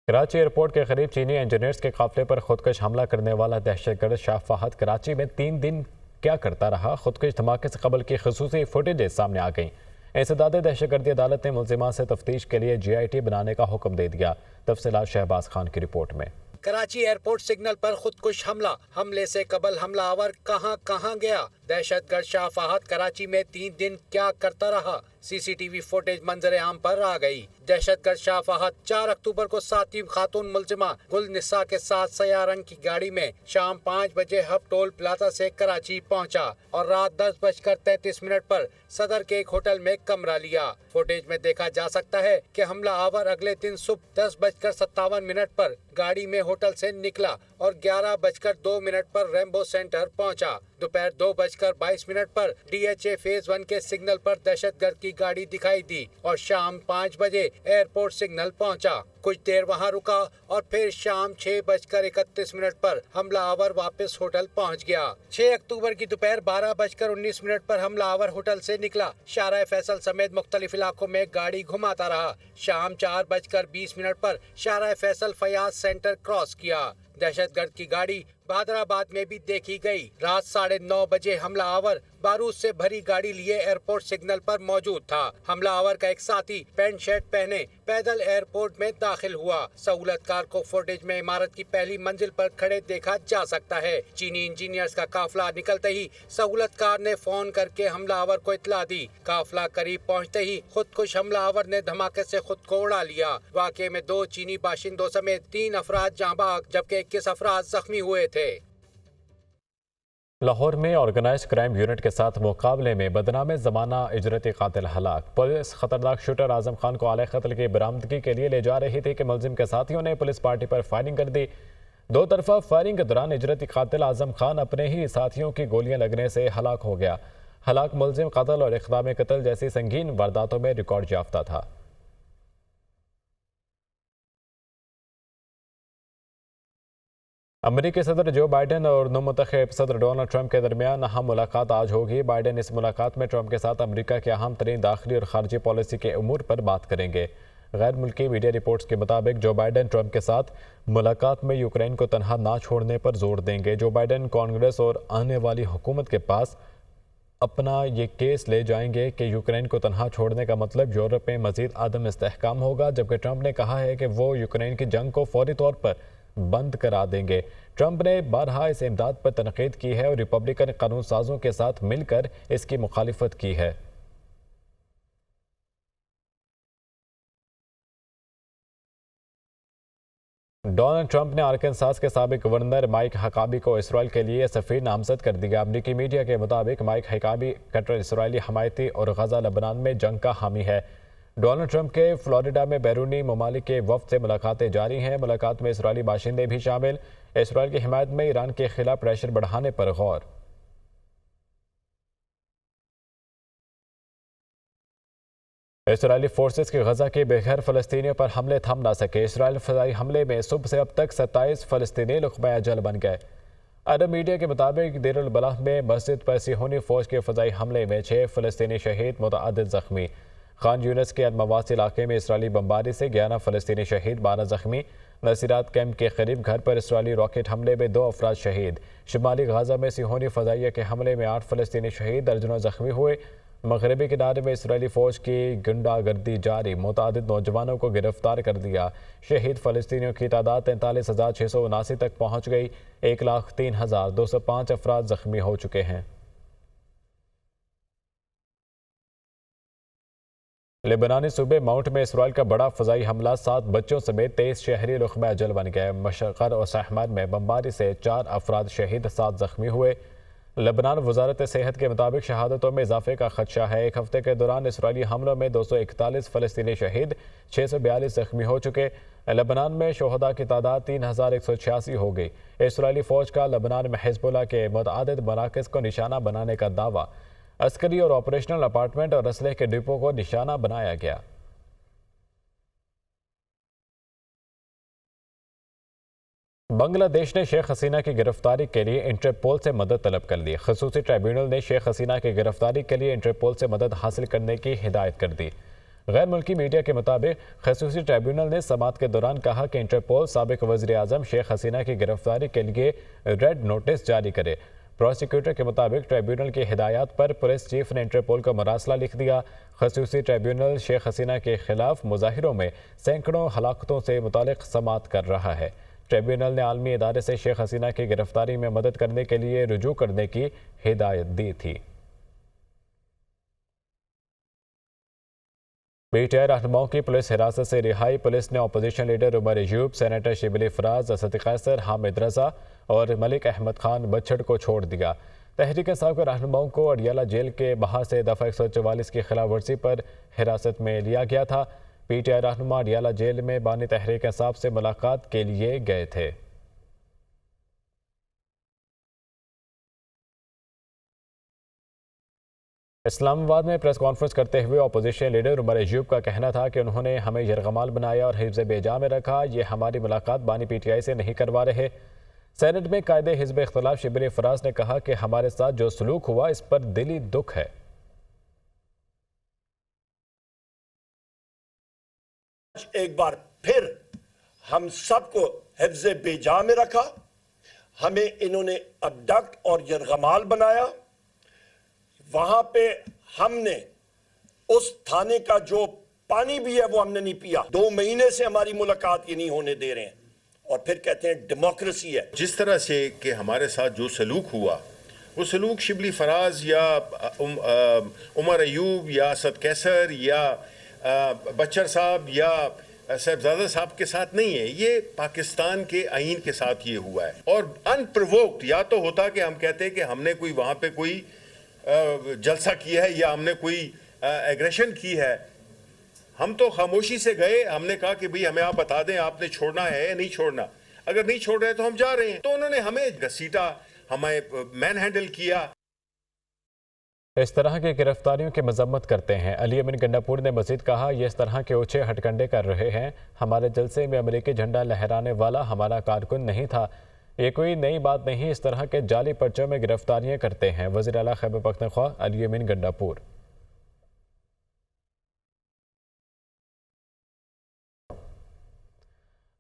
Karachi airport के करीब चीनी इंजीनियर्स के काफिले पर खुदकुश हमला करने वाला दहशतगर्द शाह फहद कराची में 3 दिन क्या करता रहा। खुदकुश धमाके से कबल की खसूसी फुटेजेज सामने आ गई। इंसदाद दहशतगर्दी अदालत ने मुल्जिमान से तफ्तीश के लिए GIT बनाने का हुक्म दे दिया। तफसीलात शहबाज खान की रिपोर्ट में। कराची एयरपोर्ट सिग्नल पर खुदकुश हमले से कबल हमलावर कहां गया। दहशतगर्द शाह फहद कराची में 3 दिन क्या करता रहा। CCTV फुटेज मंजर आम पर आ गई। दहशतगर्द शाह फहद 4 अक्टूबर को 7 खातून मुल्जिमा गुल निसा के साथ सयाह रंग की गाड़ी में शाम 5 बजे हब टोल प्लाजा से कराची पहुंचा और रात 10:33 पर सदर के एक होटल में कमरा लिया। फुटेज में देखा जा सकता है कि हमलावर अगले दिन सुबह 10:57 पर गाड़ी में होटल से निकला और 11:02 पर रेम्बो सेंटर पहुंचा। दोपहर 2:22 पर DHA फेज 1 के सिग्नल पर दहशतगर्द की गाड़ी दिखाई दी और शाम 5 बजे एयरपोर्ट सिग्नल पहुंचा। कुछ देर वहां रुका और फिर शाम 6:31 पर हमलावर वापस होटल पहुंच गया। 6 अक्टूबर की दोपहर 12:19 पर हमलावर होटल से निकला। शाहराह फैसल समेत मुख्तलिफ इलाकों में गाड़ी घुमाता रहा। शाम 4:20 पर शाहराह फैसल फयाज सेंटर क्रॉस किया। दहशतगर्द की गाड़ी बहादराबाद में भी देखी गई। रात 9:30 बजे हमलावर बारूद से भरी गाड़ी लिए एयरपोर्ट सिग्नल पर मौजूद था। हमलावर का एक साथी पैंट शर्ट पहने पैदल एयरपोर्ट में दाखिल हुआ। सहूलतकार को फुटेज में इमारत की पहली मंजिल पर खड़े देखा जा सकता है। चीनी इंजीनियर्स का काफिला निकलते ही सहूलतकार ने फोन करके हमलावर को इत्तला दी। काफिला करीब पहुंचते ही खुदकुश हमलावर ने धमाके से खुद को उड़ा लिया। वाकये में 2 चीनी बाशिंदों समेत 3 अफराद जाँ भाग जबकि 21 अफराद जख्मी हुए थे। लाहौर में ऑर्गेनाइज्ड क्राइम यूनिट के साथ मुकाबले में बदनाम ज़माना इजरती कातिल हलाक। पुलिस खतरनाक शूटर आजम खान को आले कत्ल की बरामदगी के लिए ले जा रही थी कि मुलजिम के साथियों ने पुलिस पार्टी पर फायरिंग कर दी। 2 तरफा फायरिंग के दौरान इजरती कातिल आजम खान अपने ही साथियों की गोलियां लगने से हलाक हो गया। हलाक मुलजिम कत्ल और इक़दाम कत्ल जैसी संगीन वारदातों में रिकॉर्ड याफ्ता था। अमेरिकी सदर जो बाइडेन और नवमुंतखब सदर डोनाल्ड ट्रंप के दरमियान अहम मुलाकात आज होगी। बाइडेन इस मुलाकात में ट्रंप के साथ अमेरिका के अहम तरीन दाखिली और खारजी पॉलिसी के उमूर पर बात करेंगे। गैर मुल्की मीडिया रिपोर्ट्स के मुताबिक जो बाइडेन ट्रंप के साथ मुलाकात में यूक्रेन को तनहा ना छोड़ने पर जोर देंगे। जो बाइडेन कांग्रेस और आने वाली हुकूमत के पास अपना ये केस ले जाएंगे कि यूक्रेन को तनहा छोड़ने का मतलब यूरोप में मजीद आदम इस्तेहकाम होगा, जबकि ट्रंप ने कहा है कि वो यूक्रेन की जंग को फौरी तौर पर बंद करा देंगे। ट्रंप ने बारहा इस इमदाद पर तनकीद की है और रिपब्लिकन कानून साजों के साथ मिलकर इसकी मुखालिफत की है। डोनाल्ड ट्रंप ने आर्कनसास के साबिक गवर्नर माइक हकाबी को इसराइल के लिए सफीर नामजद कर दिया। अमरीकी मीडिया के मुताबिक माइक हकाबी कट्टर इसराइली हमायती और गजा लबनान में जंग का हामी है। डोनाल्ड ट्रंप के फ्लोरिडा में बैरूनी ममालिक के वफ्द से मुलाकातें जारी हैं। मुलाकात में इसराइली बाशिंदे भी शामिल। इसराइल की हिमायत में ईरान के खिलाफ प्रेशर बढ़ाने पर गौर। इसराइली फोर्सेस की गजा के बेघर फलस्तीनियों पर हमले थम ना सके। इसराइल फजाई हमले में सुबह से अब तक 27 फलस्तीनी लुक़मा अजल बन गए। अरब मीडिया के मुताबिक देर अल बलाह में मस्जिद पर सिहोनी फौज के फजाई हमले में 6 फलस्तीनी शहीद, मुतअद्दिद जख्मी। खान यूनिस के अनमवासी इलाके में इसराइली बमबारी से 11 फलस्तीनी शहीद, 12 जख्मी। नसीरात कैंप के करीब घर पर इसराइली रॉकेट हमले में 2 अफराद शहीद। शुमाली गाजा में सिहोनी फजाइया के हमले में 8 फलस्तीनी शहीद, दर्जनों जख्मी हुए। मगरबी किनारे में इसराइली फौज की गुंडागर्दी जारी, मुतअद्दिद नौजवानों को गिरफ्तार कर दिया। शहीद फलस्तीनियों की तादाद 43,679 तक पहुँच गई। 1,03,205 अफराद जख्मी हो चुके हैं। लेबनानी सूबे माउंट में इसराइल का बड़ा फजाई हमला, 7 बच्चों समेत 23 शहरी लुक़मा अजल बन गए। मशक़र और सहमान में बमबारी से 4 अफराद शहीद, 7 जख्मी हुए। लेबनान वजारत सेहत के मुताबिक शहादतों में इजाफे का खदशा है। एक हफ्ते के दौरान इसराइली हमलों में 241 फलस्तीनी शहीद, 642 जख्मी हो चुके। लेबनान में शोहदा की तादाद 3,186 हो गई। इसराइली फौज का लेबनान में हिज़्बुल्लाह के मुतअद्दिद मराकज़ को निशाना बनाने का दावा। अस्करी और ऑपरेशनल अपार्टमेंट और असलह के डिपो को निशाना बनाया गया। बांग्लादेश ने शेख हसीना की गिरफ्तारी के लिए इंटरपोल से मदद तलब कर ली। खसूसी ट्राइब्यूनल ने शेख हसीना की गिरफ्तारी के लिए इंटरपोल से मदद हासिल करने की हिदायत कर दी। गैर मुल्की मीडिया के मुताबिक खसूसी ट्रिब्यूनल ने समाअत के दौरान कहा कि इंटरपोल साबिक वज़ीर आज़म शेख हसीना की गिरफ्तारी के लिए रेड नोटिस जारी करे। प्रोसिक्यूटर के मुताबिक ट्रिब्यूनल की हिदायत पर पुलिस चीफ ने इंटरपोल को मरासला लिख दिया। खसूसी ट्रिब्यूनल शेख हसीना के खिलाफ मुजाहिरों में सैकड़ों हलाकतों से मुतालिक समाअत कर रहा है। ट्रिब्यूनल ने आलमी इदारे से शेख हसीना की गिरफ्तारी में मदद करने के लिए रुजू करने की हिदायत दी थी। पीटीआई रहनुमाओं की पुलिस हिरासत से रिहाई। पुलिस ने opposition leader Omar Ayub, senator Shibli Faraz, Asad Qaiser, Hamid Raza और मलिक अहमद खान बच्छड़ को छोड़ दिया। तहरीक इंसाफ के रहनुमाओं को अडियाला जेल के बाहर से दफ़ा 144 की खिलाफ वर्जी पर हिरासत में लिया गया था। पीटीआई रहनुमा अडियाला जेल में बानी तहरीक इंसाफ से मुलाकात के लिए गए थे। इस्लामाबाद में प्रेस कॉन्फ्रेंस करते हुए अपोजिशन लीडर उमर अयूब का कहना था कि उन्होंने हमें यरगमाल बनाया और हिज़्ब बेजा में रखा। ये हमारी मुलाकात बानी पीटीआई से नहीं करवा रहे। सेनेट में कायदे हिज़्ब इख्तिलाफ शिबली फराज ने कहा कि हमारे साथ जो सलूक हुआ इस पर दिली दुख है। एक बार फिर हम सबको हिफ्ज़े बेजा में रखा, हमें इन्होंने अबडक्ट और यरगमाल बनाया। वहां पे हमने उस थाने का जो पानी भी है वो हमने नहीं पिया। 2 महीने से हमारी मुलाकात ये नहीं होने दे रहे हैं और फिर कहते हैं डेमोक्रेसी है। जिस तरह से कि हमारे साथ जो सलूक हुआ वो सलूक शिबली फराज या उमर अयूब या असद कैसर या बच्चर साहब या साहबजादा साहब के साथ नहीं है। ये पाकिस्तान के आईन के साथ ये हुआ है। और अनप्रोवोक्ड या तो होता कि हम कहते हैं कि हमने कोई वहाँ पे कोई जलसा किया है या हमने कोई एग्रेशन की है। हम तो खामोशी से गए, हमने कहा कि भाई हमें आप बता दें आपने छोड़ना है या नहीं छोड़ना। अगर नहीं छोड़ रहे तो हम जा रहे हैं। तो उन्होंने हमें घसीटा, हमें मैन हैंडल किया। इस तरह की गिरफ्तारियों की मजम्मत करते हैं। अली अमीन गंडापुर ने मजीद कहा, ये इस तरह के ऊंचे हटकंडे कर रहे हैं। हमारे जलसे में अमेरिकी झंडा लहराने वाला हमारा कारकुन नहीं था। ये कोई नई बात नहीं। इस तरह के जाली पर्चों में गिरफ्तारियां करते हैं। वज़ीर आला खैबर पख्तूनख्वा अली अमीन गंडापुर।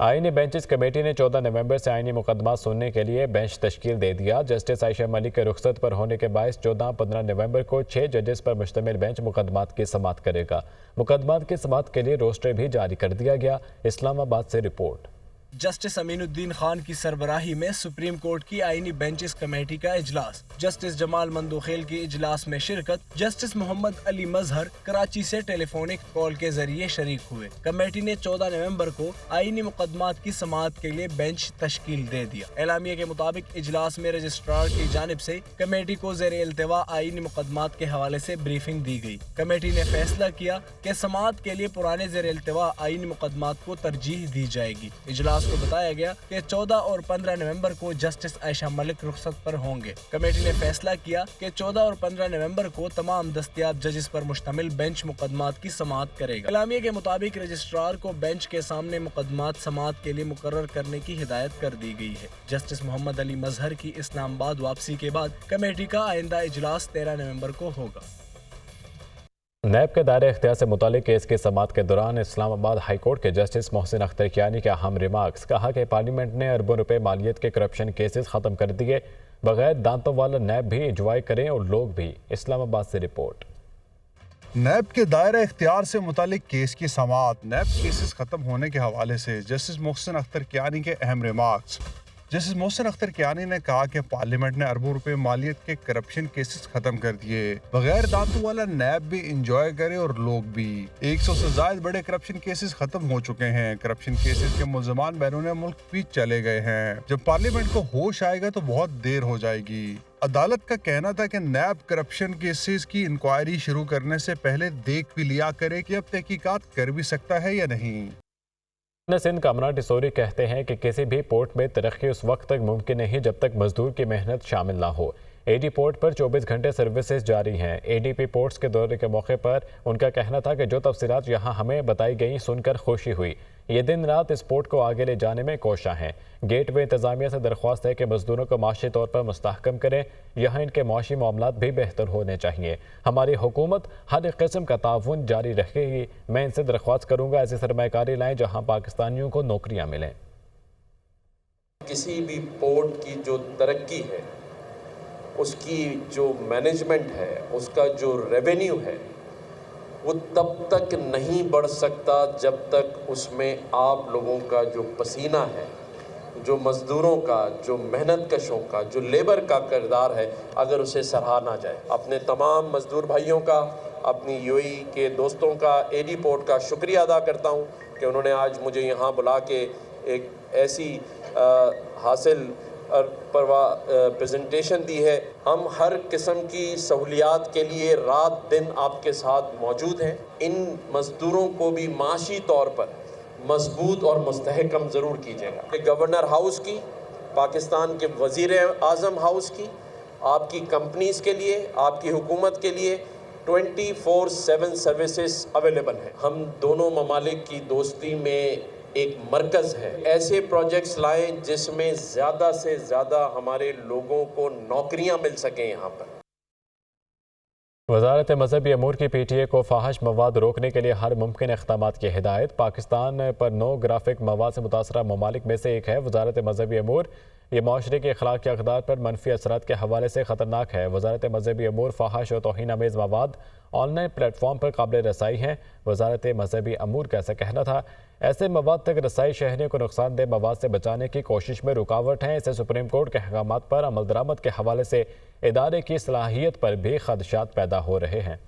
आईनी बेंचेस कमेटी ने 14 नवंबर से आईनी मुकदमा सुनने के लिए बेंच तश्कील दे दिया। जस्टिस आयशा मलिक के रुखसत पर होने के बायस 14-15 नवंबर को 6 जजेस पर मुश्तमिल बेंच मुकदमात की समाअत करेगा। मुकदमात की समाअत के लिए रोस्टर भी जारी कर दिया गया। इस्लामाबाद से रिपोर्ट। जस्टिस अमीनुद्दीन खान की सरबराही में सुप्रीम कोर्ट की आईनी बेंचेस कमेटी का इजलास, जस्टिस जमाल मंदोखेल की इजलास में शिरकत। जस्टिस मोहम्मद अली मजहर कराची से टेलीफोनिक कॉल के जरिए शरीक हुए। कमेटी ने 14 नवंबर को आईनी मुकदमात की समाअत के लिए बेंच तश्कील दे दिया। एलामिया के मुताबिक इजलास में रजिस्ट्रार की जानिब से कमेटी को ज़ेरे इल्तिवा आईनी मुकदमात के हवाले से ब्रीफिंग दी गई। कमेटी ने फैसला किया कि समाअत के लिए पुराने ज़ेरे इल्तिवा आईनी मुकदमात को तरजीह दी जाएगी। इजलास को बताया गया कि 14 और 15 नवंबर को जस्टिस आयशा मलिक रुखसत पर होंगे। कमेटी ने फैसला किया कि 14 और 15 नवंबर को तमाम दस्तयाब जजेस पर मुश्तमिल बेंच मुकदमात की समाअत करेगा। इलामिया के मुताबिक रजिस्ट्रार को बेंच के सामने मुकदमात समाअत के लिए मुकर्रर करने की हिदायत कर दी गई है। जस्टिस मोहम्मद अली मजहर की इस्लामाबाद वापसी के बाद कमेटी का आइंदा इजलास 13 नवंबर को होगा। नैब के दायरे इख्तियार से मुतालिक केस की समाअत के दौरान इस्लामाबाद हाई कोर्ट के जस्टिस मोहसिन अख्तर कियानी के अहम रिमार्क्स। कहा कि पार्लियामेंट ने अरबों रुपए मालियत के करप्शन केसेस ख़त्म कर दिए। बगैर दांतों वाला नैब भी इंजॉय करें और लोग भी। इस्लामाबाद से रिपोर्ट। नैब के दायरा इख्तियार से मुतालिक केस की समाअत। नैब केसेस खत्म होने के हवाले से जस्टिस मोहसिन अख्तर कियानी के अहम रिमार्क्स। जस्टिस मोहसिन अख्तर कियानी ने कहा कि पार्लियामेंट ने अरबों रुपए मालियत के करप्शन केसेस खत्म कर दिए। बगैर दांतों वाला नैब भी इंजॉय करे और लोग भी। 100 से ज्यादा बड़े करप्शन केसेस खत्म हो चुके हैं। करप्शन केसेस के मुल्ज़मान बैरून मुल्क भी चले गए हैं। जब पार्लियामेंट को होश आएगा तो बहुत देर हो जाएगी। अदालत का कहना था कि नैब करप्शन केसेस की इंक्वायरी शुरू करने से पहले देख भी लिया करे कि अब तहकीकात कर भी सकता है या नहीं। सिंध कामना टिसोरी कहते हैं कि किसी भी पोर्ट में तरक्की उस वक्त तक मुमकिन नहीं जब तक मजदूर की मेहनत शामिल ना हो। एडी पोर्ट पर 24 घंटे सर्विसेज जारी हैं। एडीपी पोर्ट्स के दौरे के मौके पर उनका कहना था कि जो तफसीलात यहाँ हमें बताई गई सुनकर खुशी हुई। ये दिन रात इस पोर्ट को आगे ले जाने में कोशिश हैं। गेटवे इंतजामिया से दरख्वास्त है कि मजदूरों को माशी तौर पर मुस्तहकम करें। यहाँ इनके माशी मामलात भी बेहतर होने चाहिए। हमारी हुकूमत हर एक किस्म का ताउन जारी रखेगी। मैं इनसे दरख्वास्त करूँगा ऐसी सरमाकारी लाएँ जहाँ पाकिस्तानियों को नौकरियाँ मिलें। किसी भी पोर्ट की जो तरक्की है, उसकी जो मैनेजमेंट है, उसका जो रेवेन्यू है, वो तब तक नहीं बढ़ सकता जब तक उसमें आप लोगों का जो पसीना है, जो मज़दूरों का, जो मेहनत कशों का, जो लेबर का किरदार है, अगर उसे सराहा ना जाए। अपने तमाम मज़दूर भाइयों का, अपनी यूएई के दोस्तों का, एडी पोर्ट का शुक्रिया अदा करता हूँ कि उन्होंने आज मुझे यहाँ बुला के एक ऐसी हासिल प्रेजेंटेशन दी है। हम हर किस्म की सहूलियात के लिए रात दिन आपके साथ मौजूद हैं। इन मज़दूरों को भी माशी तौर पर मजबूत और मुस्तहकम ज़रूर कीजिएगा। गवर्नर हाउस की, पाकिस्तान के वज़ीर आज़म हाउस की, आपकी कंपनीज़ के लिए, आपकी हुकूमत के लिए 24/7 सर्विसेज अवेलेबल हैं। हम दोनों ममालिक की दोस्ती में एक मरकज़ है। ऐसे प्रोजेक्ट्स लाएं जिसमें ज़्यादा से ज़्यादा हमारे लोगों को नौकरियां मिल सकें। यहाँ पर वज़ारत मज़हबी अमूर की PTA को फाहिश मवाद रोकने के लिए हर मुमकिन इक़दामात की हिदायत। पाकिस्तान पर ग्राफिक मवाद से मुतासरा ममालिक में से एक है। वज़ारत मज़हबी अमूर ये माशरे के अखलाक अक़दार पर मनफी असरात के हवाले से ख़तरनाक है। वज़ारत मज़हबी अमूर फाहिश और तौहीन आमेज़ मवाद ऑनलाइन प्लेटफॉर्म पर काबिल रसाई हैं। वज़ारत मज़हबी अमूर का ऐसा कहना था। ऐसे मवाद तक रसाई शहरियों को नुकसानदेह मवाद से बचाने की कोशिश में रुकावट है। इससे सुप्रीम कोर्ट के अहकामात पर अमल दरामद के हवाले से इदारे की सलाहियत पर भी खदशात पैदा हो रहे हैं।